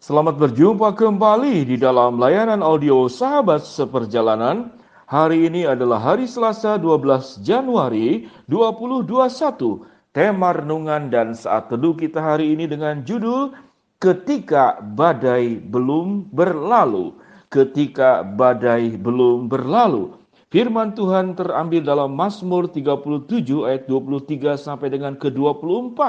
Selamat berjumpa kembali di dalam layanan audio Sahabat Seperjalanan. Hari ini adalah hari Selasa 12 Januari 2021. Tema renungan dan saat teduh kita hari ini dengan judul Ketika Badai Belum Berlalu. Ketika badai belum berlalu. Firman Tuhan terambil dalam Mazmur 37 ayat 23 sampai dengan ke-24.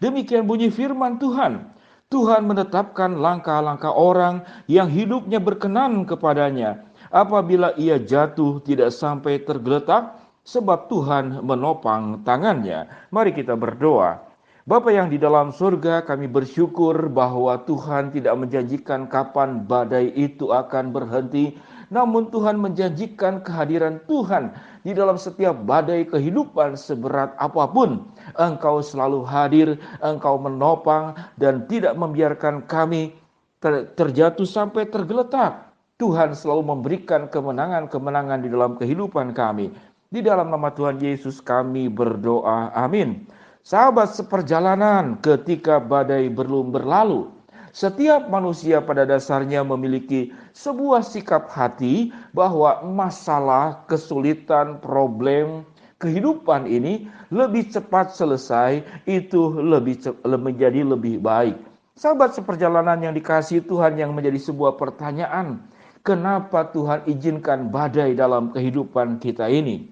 Demikian bunyi firman Tuhan. Tuhan menetapkan langkah-langkah orang yang hidupnya berkenan kepadanya. Apabila ia jatuh tidak sampai tergeletak, sebab Tuhan menopang tangannya. Mari kita berdoa. Bapa yang di dalam surga, kami bersyukur bahwa Tuhan tidak menjanjikan kapan badai itu akan berhenti, namun Tuhan menjanjikan kehadiran Tuhan di dalam setiap badai kehidupan seberat apapun. Engkau selalu hadir, Engkau menopang dan tidak membiarkan kami terjatuh sampai tergeletak. Tuhan selalu memberikan kemenangan-kemenangan di dalam kehidupan kami. Di dalam nama Tuhan Yesus kami berdoa. Amin. Sahabat seperjalanan, ketika badai belum berlalu, setiap manusia pada dasarnya memiliki sebuah sikap hati bahwa masalah, kesulitan, problem, kehidupan ini lebih cepat selesai, itu menjadi lebih baik. Sahabat seperjalanan yang dikasihi Tuhan, yang menjadi sebuah pertanyaan, kenapa Tuhan izinkan badai dalam kehidupan kita ini?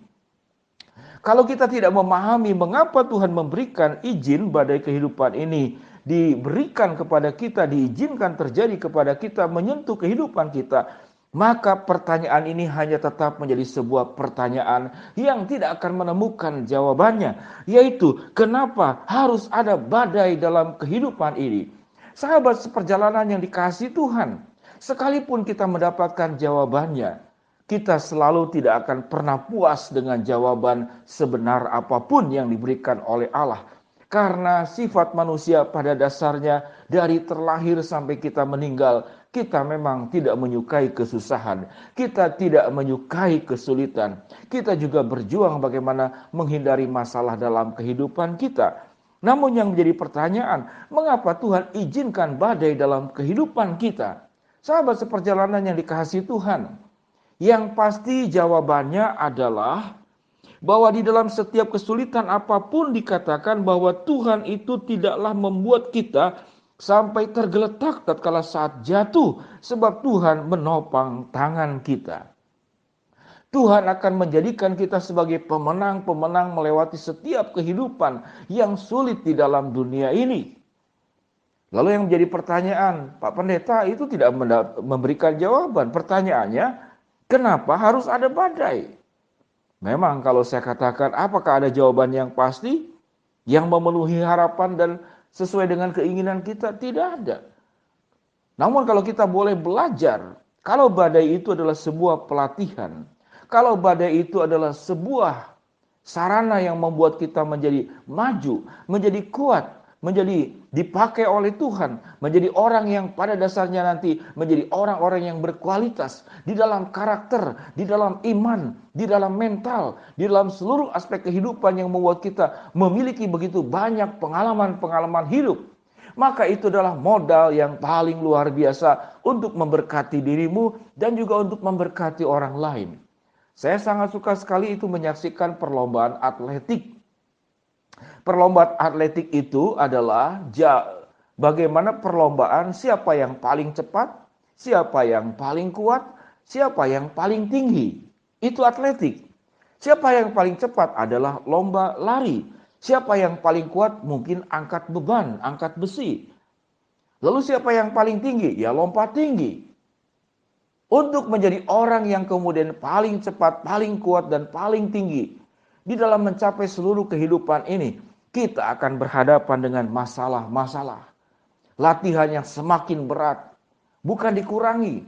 Kalau kita tidak memahami mengapa Tuhan memberikan izin badai kehidupan ini diberikan kepada kita, diizinkan terjadi kepada kita, menyentuh kehidupan kita, maka pertanyaan ini hanya tetap menjadi sebuah pertanyaan yang tidak akan menemukan jawabannya, yaitu kenapa harus ada badai dalam kehidupan ini? Sahabat seperjalanan yang dikasihi Tuhan, sekalipun kita mendapatkan jawabannya, kita selalu tidak akan pernah puas dengan jawaban sebenar apapun yang diberikan oleh Allah. Karena sifat manusia pada dasarnya dari terlahir sampai kita meninggal, kita memang tidak menyukai kesusahan. Kita tidak menyukai kesulitan. Kita juga berjuang bagaimana menghindari masalah dalam kehidupan kita. Namun yang menjadi pertanyaan, mengapa Tuhan izinkan badai dalam kehidupan kita? Sahabat seperjalanan yang dikasihi Tuhan, yang pasti jawabannya adalah bahwa di dalam setiap kesulitan apapun dikatakan bahwa Tuhan itu tidaklah membuat kita sampai tergeletak tatkala saat jatuh, sebab Tuhan menopang tangan kita. Tuhan akan menjadikan kita sebagai pemenang-pemenang melewati setiap kehidupan yang sulit di dalam dunia ini. Lalu yang menjadi pertanyaan, Pak Pendeta itu tidak memberikan jawaban. Pertanyaannya, kenapa harus ada badai? Memang kalau saya katakan apakah ada jawaban yang pasti, yang memenuhi harapan dan sesuai dengan keinginan kita? Tidak ada. Namun kalau kita boleh belajar, kalau badai itu adalah sebuah pelatihan, kalau badai itu adalah sebuah sarana yang membuat kita menjadi maju, menjadi kuat, menjadi dipakai oleh Tuhan, menjadi orang yang pada dasarnya nanti menjadi orang-orang yang berkualitas di dalam karakter, di dalam iman, di dalam mental, di dalam seluruh aspek kehidupan yang membuat kita memiliki begitu banyak pengalaman-pengalaman hidup. Maka itu adalah modal yang paling luar biasa untuk memberkati dirimu dan juga untuk memberkati orang lain. Saya sangat suka sekali itu menyaksikan perlombaan atletik. Perlombaan atletik itu adalah bagaimana perlombaan siapa yang paling cepat, siapa yang paling kuat, siapa yang paling tinggi. Itu atletik. Siapa yang paling cepat adalah lomba lari. Siapa yang paling kuat mungkin angkat beban, angkat besi. Lalu siapa yang paling tinggi? Ya lompat tinggi. Untuk menjadi orang yang kemudian paling cepat, paling kuat, dan paling tinggi di dalam mencapai seluruh kehidupan ini, kita akan berhadapan dengan masalah-masalah. Latihan yang semakin berat, bukan dikurangi.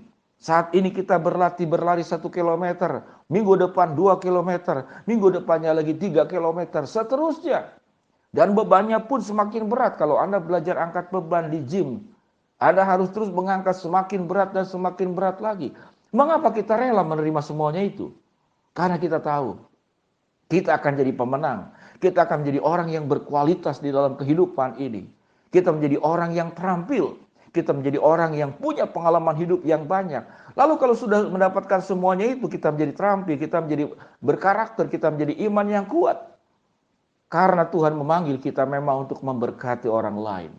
Saat ini kita berlari 1 kilometer, minggu depan 2 kilometer, minggu depannya lagi 3 kilometer, seterusnya. Dan bebannya pun semakin berat. Kalau Anda belajar angkat beban di gym, Anda harus terus mengangkat semakin berat dan semakin berat lagi. Mengapa kita rela menerima semuanya itu? Karena kita tahu kita akan jadi pemenang. Kita akan menjadi orang yang berkualitas di dalam kehidupan ini. Kita menjadi orang yang terampil. Kita menjadi orang yang punya pengalaman hidup yang banyak. Lalu kalau sudah mendapatkan semuanya itu, kita menjadi terampil, kita menjadi berkarakter, kita menjadi iman yang kuat. Karena Tuhan memanggil kita memang untuk memberkati orang lain.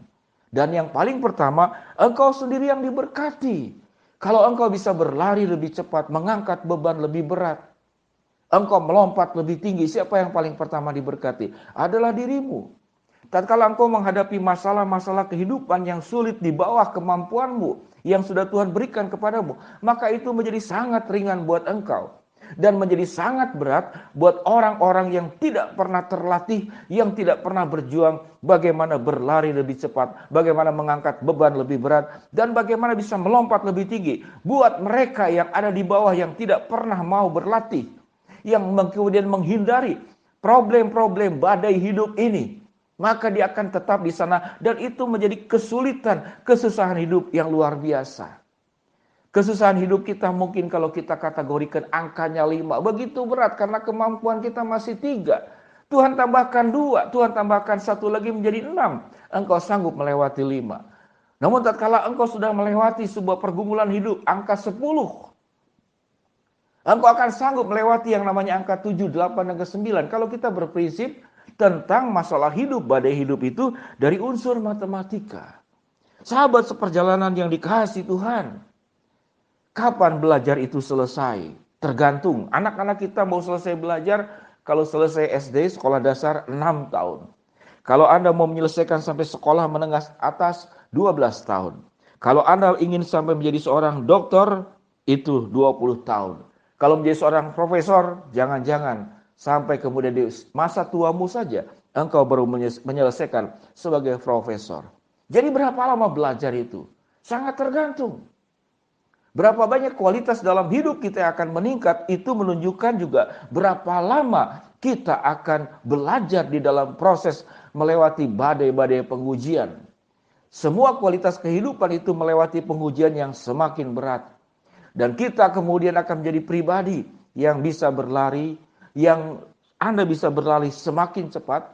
Dan yang paling pertama, engkau sendiri yang diberkati. Kalau engkau bisa berlari lebih cepat, mengangkat beban lebih berat, engkau melompat lebih tinggi, siapa yang paling pertama diberkati? Adalah dirimu. Tatkala engkau menghadapi masalah-masalah kehidupan yang sulit di bawah kemampuanmu, yang sudah Tuhan berikan kepadamu, maka itu menjadi sangat ringan buat engkau. Dan menjadi sangat berat buat orang-orang yang tidak pernah terlatih, yang tidak pernah berjuang bagaimana berlari lebih cepat, bagaimana mengangkat beban lebih berat, dan bagaimana bisa melompat lebih tinggi. Buat mereka yang ada di bawah yang tidak pernah mau berlatih, yang kemudian menghindari problem-problem badai hidup ini, maka dia akan tetap di sana dan itu menjadi kesulitan, kesusahan hidup yang luar biasa. Kesusahan hidup kita mungkin kalau kita kategorikan angkanya 5, begitu berat karena kemampuan kita masih 3. Tuhan tambahkan 2, Tuhan tambahkan 1 lagi menjadi 6. Engkau sanggup melewati 5. Namun tatkala engkau sudah melewati sebuah pergumulan hidup, angka 10, engkau akan sanggup melewati yang namanya angka 7, 8, dan ke-9. Kalau kita berprinsip tentang masalah hidup, badai hidup itu dari unsur matematika. Sahabat seperjalanan yang dikasihi Tuhan, kapan belajar itu selesai? Tergantung. Anak-anak kita mau selesai belajar, kalau selesai SD, sekolah dasar 6 tahun. Kalau Anda mau menyelesaikan sampai sekolah menengah atas, 12 tahun. Kalau Anda ingin sampai menjadi seorang dokter, itu 20 tahun. Kalau menjadi seorang profesor, jangan-jangan sampai kemudian di masa tuamu saja engkau baru menyelesaikan sebagai profesor. Jadi berapa lama belajar itu? Sangat tergantung. Berapa banyak kualitas dalam hidup kita akan meningkat, itu menunjukkan juga berapa lama kita akan belajar di dalam proses melewati badai-badai pengujian. Semua kualitas kehidupan itu melewati pengujian yang semakin berat. Dan kita kemudian akan menjadi pribadi yang bisa berlari, yang Anda bisa berlari semakin cepat,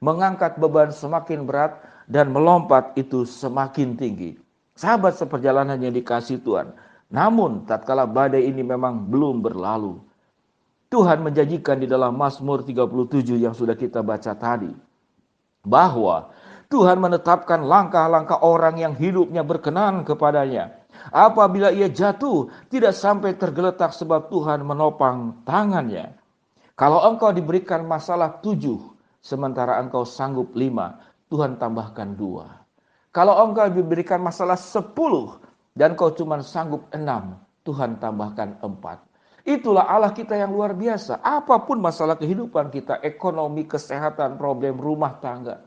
mengangkat beban semakin berat, dan melompat itu semakin tinggi. Sahabat seperjalanan yang dikasihi Tuhan, namun tatkala badai ini memang belum berlalu, Tuhan menjanjikan di dalam Mazmur 37 yang sudah kita baca tadi, bahwa Tuhan menetapkan langkah-langkah orang yang hidupnya berkenan kepadanya. Apabila ia jatuh, tidak sampai tergeletak sebab Tuhan menopang tangannya. Kalau engkau diberikan masalah 7, sementara engkau sanggup 5, Tuhan tambahkan 2. Kalau engkau diberikan masalah 10, dan kau cuma sanggup 6, Tuhan tambahkan 4. Itulah Allah kita yang luar biasa. Apapun masalah kehidupan kita, ekonomi, kesehatan, problem rumah tangga,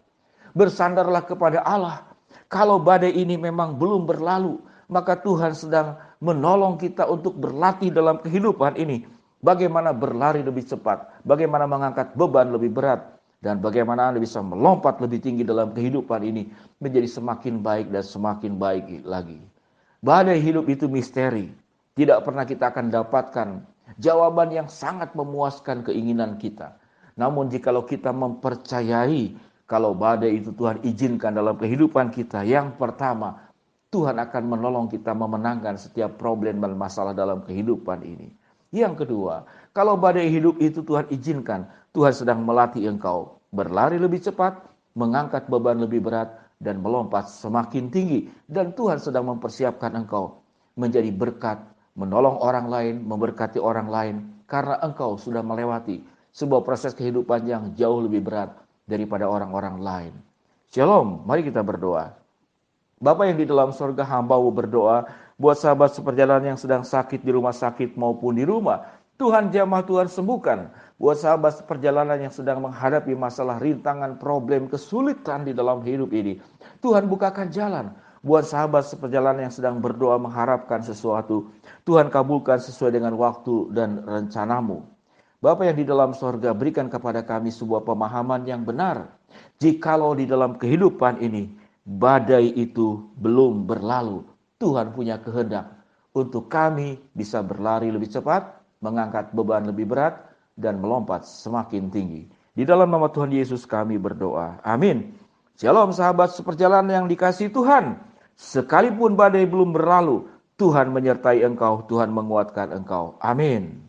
bersandarlah kepada Allah. Kalau badai ini memang belum berlalu, maka Tuhan sedang menolong kita untuk berlatih dalam kehidupan ini. Bagaimana berlari lebih cepat, bagaimana mengangkat beban lebih berat, dan bagaimana Anda bisa melompat lebih tinggi dalam kehidupan ini menjadi semakin baik dan semakin baik lagi. Badai hidup itu misteri. Tidak pernah kita akan dapatkan jawaban yang sangat memuaskan keinginan kita. Namun jikalau kita mempercayai kalau badai itu Tuhan izinkan dalam kehidupan kita, yang pertama, Tuhan akan menolong kita memenangkan setiap problem dan masalah dalam kehidupan ini. Yang kedua, kalau badai hidup itu Tuhan izinkan, Tuhan sedang melatih engkau berlari lebih cepat, mengangkat beban lebih berat, dan melompat semakin tinggi. Dan Tuhan sedang mempersiapkan engkau menjadi berkat, menolong orang lain, memberkati orang lain, karena engkau sudah melewati sebuah proses kehidupan yang jauh lebih berat daripada orang-orang lain. Shalom, mari kita berdoa. Bapa yang di dalam surga, hamba-Mu berdoa buat sahabat seperjalanan yang sedang sakit di rumah sakit maupun di rumah. Tuhan jamah, Tuhan sembuhkan. Buat sahabat seperjalanan yang sedang menghadapi masalah, rintangan, problem, kesulitan di dalam hidup ini, Tuhan bukakan jalan. Buat sahabat seperjalanan yang sedang berdoa mengharapkan sesuatu, Tuhan kabulkan sesuai dengan waktu dan rencana-Mu. Bapa yang di dalam surga, berikan kepada kami sebuah pemahaman yang benar. Jikalau di dalam kehidupan ini badai itu belum berlalu, Tuhan punya kehendak untuk kami bisa berlari lebih cepat, mengangkat beban lebih berat, dan melompat semakin tinggi. Di dalam nama Tuhan Yesus kami berdoa. Amin. Shalom sahabat seperjalanan yang dikasihi Tuhan. Sekalipun badai belum berlalu, Tuhan menyertai engkau, Tuhan menguatkan engkau. Amin.